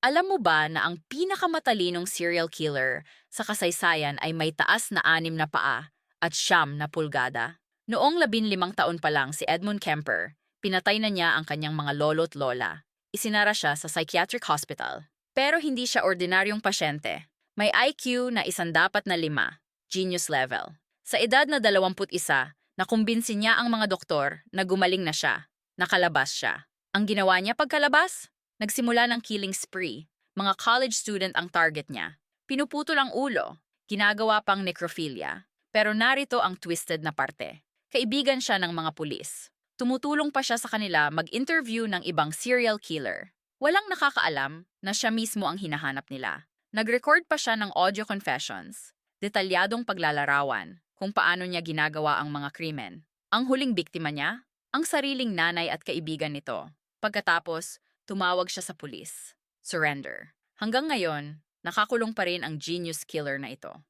Alam mo ba na ang pinakamatalinong serial killer sa kasaysayan ay may taas na 6 na paa at 9 na pulgada? Noong 15 taon pa lang si Edmund Kemper, pinatay na niya ang kanyang mga lolo't lola. Isinara siya sa psychiatric hospital. Pero hindi siya ordinaryong pasyente. May IQ na 105, genius level. Sa edad na 21, nakumbinsi niya ang mga doktor na gumaling na siya. Nakalabas siya. Ang ginawa niya pagkalabas? Nagsimula ng killing spree. Mga college student ang target niya. Pinuputol ang ulo. Ginagawa pang necrophilia. Pero narito ang twisted na parte. Kaibigan siya ng mga pulis. Tumutulong pa siya sa kanila mag-interview ng ibang serial killer. Walang nakakaalam na siya mismo ang hinahanap nila. Nag-record pa siya ng audio confessions. Detalyadong paglalarawan kung paano niya ginagawa ang mga krimen. Ang huling biktima niya? Ang sariling nanay at kaibigan nito. Pagkatapos, tumawag siya sa pulis. Surrender. Hanggang ngayon, nakakulong pa rin ang genius killer na ito.